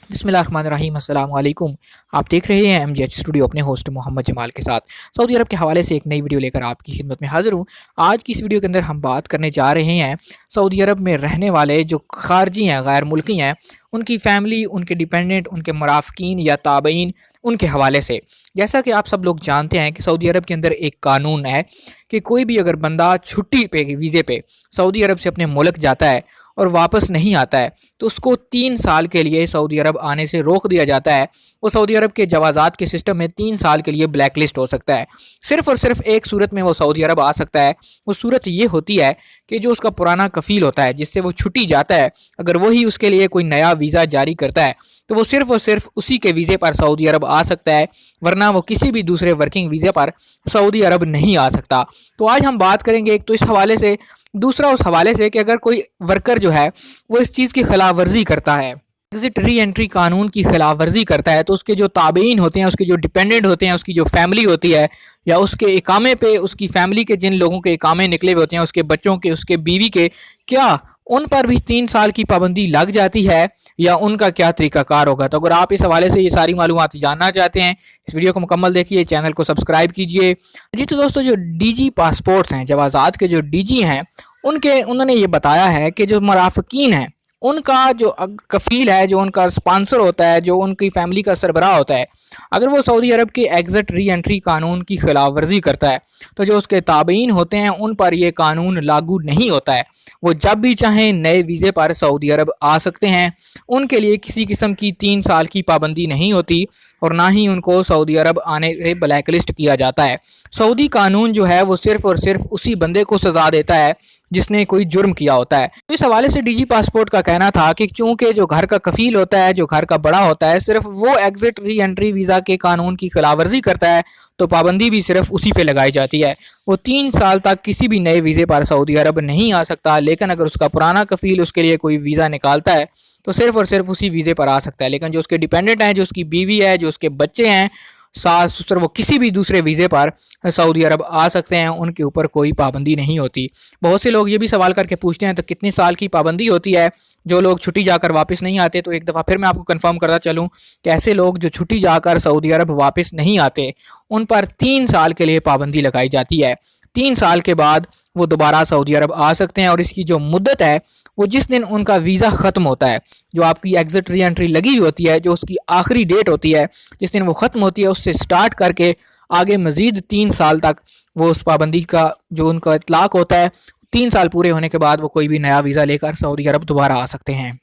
बिस्मिल्लाहिर्रहमानिर्रहीम अस्सलाम वालेकुम। आप देख रहे हैं MGH स्टूडियो अपने होस्ट मोहम्मद जमाल के साथ। सऊदी अरब के हवाले से एक नई वीडियो लेकर आपकी खिदमत में हाज़िर हूँ। आज की इस वीडियो के अंदर हम बात करने जा रहे हैं सऊदी अरब में रहने वाले जो खारजी हैं, गैर मुल्की हैं, उनकी फ़ैमिली, उनके डिपेंडेंट, उनके मराफ़कीन या ताबईन, उनके हवाले से। जैसा कि आप सब लोग जानते हैं कि सऊदी अरब के अंदर एक कानून है कि कोई भी अगर बंदा छुट्टी पे वीज़े पे सऊदी अरब से अपने मुल्क जाता है और वापस नहीं आता है तो उसको 3 साल के लिए सऊदी अरब आने से रोक दिया जाता है। वो सऊदी अरब के जवाज़ात के सिस्टम में 3 साल के लिए ब्लैक लिस्ट हो सकता है। सिर्फ़ और सिर्फ एक सूरत में वो सऊदी अरब आ सकता है। वो सूरत ये होती है कि जो उसका पुराना कफ़ील होता है जिससे वो छुट्टी जाता है, अगर वही उसके लिए कोई नया वीज़ा जारी करता है तो वो सिर्फ़ और सिर्फ उसी के वीज़े पर सऊदी अरब आ सकता है, वरना वो किसी भी दूसरे वर्किंग वीज़े पर सऊदी अरब नहीं आ सकता। तो आज हम बात करेंगे एक तो इस हवाले से, दूसरा उस हवाले से कि अगर कोई वर्कर जो है वो इस चीज़ की खिलाफ वर्जी करता है, एग्ज़िट री एंट्री कानून की खिलाफ वर्जी करता है, तो उसके जो ताबईन होते हैं, उसके जो डिपेंडेंट होते हैं, उसकी जो फैमिली होती है या उसके इकामे पे उसकी फैमिली के जिन लोगों के इकामे निकले हुए होते हैं, उसके बच्चों के, उसके बीवी के, क्या उन पर भी 3 साल की पाबंदी लग जाती है या उनका क्या तरीकाकार होगा। तो अगर आप इस हवाले से ये सारी मालूमात जानना चाहते हैं, इस वीडियो को मुकम्मल देखिए, चैनल को सब्सक्राइब कीजिए। जी तो दोस्तों, जो डीजी पासपोर्ट्स हैं, जवाज़ात के जो डीजी हैं, उन्होंने ये बताया है कि जो मराफ़कीन हैं उनका जो कफ़ील है, जो उनका स्पॉन्सर होता है, जो उनकी फैमिली का सरबराह होता है, अगर वो सऊदी अरब के एग्ज़िट री एंट्री कानून की खिलाफ वर्जी करता है तो जो उसके ताबईन होते हैं उन पर ये कानून लागू नहीं होता है। वो जब भी चाहें नए वीज़े पर सऊदी अरब आ सकते हैं। उनके लिए किसी किस्म की 3 साल की पाबंदी नहीं होती और ना ही उनको सऊदी अरब आने से ब्लैक लिस्ट किया जाता है। सऊदी कानून जो है वो सिर्फ़ और सिर्फ उसी बंदे को सज़ा देता है जिसने कोई जुर्म किया होता है। तो इस हवाले से डीजी पासपोर्ट का कहना था कि चूंकि जो घर का कफ़ील होता है, जो घर का बड़ा होता है, सिर्फ वो एग्ज़िट री एंट्री वीज़ा के कानून की खिलाफवर्जी करता है तो पाबंदी भी सिर्फ उसी पे लगाई जाती है। वो 3 साल तक किसी भी नए वीज़े पर सऊदी अरब नहीं आ सकता, लेकिन अगर उसका पुराना कफ़ील उसके लिए कोई वीज़ा निकालता है तो सिर्फ और सिर्फ उसी वीज़े पर आ सकता है। लेकिन जो उसके डिपेंडेंट हैं, जो उसकी बीवी है, जो उसके बच्चे हैं, सास ससुर, वो किसी भी दूसरे वीज़े पर सऊदी अरब आ सकते हैं, उनके ऊपर कोई पाबंदी नहीं होती। बहुत से लोग ये भी सवाल करके पूछते हैं तो कितने साल की पाबंदी होती है जो लोग छुट्टी जाकर वापस नहीं आते। तो एक दफ़ा फिर मैं आपको कंफर्म करता चलूँ कि ऐसे लोग जो छुट्टी जाकर सऊदी अरब वापस नहीं आते उन पर 3 साल के लिए पाबंदी लगाई जाती है। 3 साल के बाद वो दोबारा सऊदी अरब आ सकते हैं और इसकी जो मुद्दत है वो जिस दिन उनका वीज़ा ख़त्म होता है, जो आपकी एग्ज़िट री एंट्री लगी हुई होती है, जो उसकी आखिरी डेट होती है, जिस दिन वो ख़त्म होती है, उससे स्टार्ट करके आगे मज़ीद 3 साल तक वो उस पाबंदी का जो उनका इतलाक़ होता है, 3 साल पूरे होने के बाद वो कोई भी नया वीज़ा लेकर सऊदी अरब दोबारा आ सकते हैं।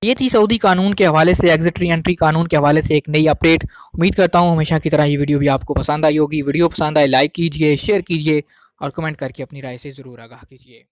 ये थी सऊदी कानून के हवाले से, एग्ज़िट री एंट्री कानून के हवाले से एक नई अपडेट। उम्मीद करता हूँ हमेशा की तरह ये वीडियो भी आपको पसंद आई होगी। वीडियो पसंद आए लाइक कीजिए, शेयर कीजिए और कमेंट करके अपनी राय से ज़रूर आगाह कीजिए।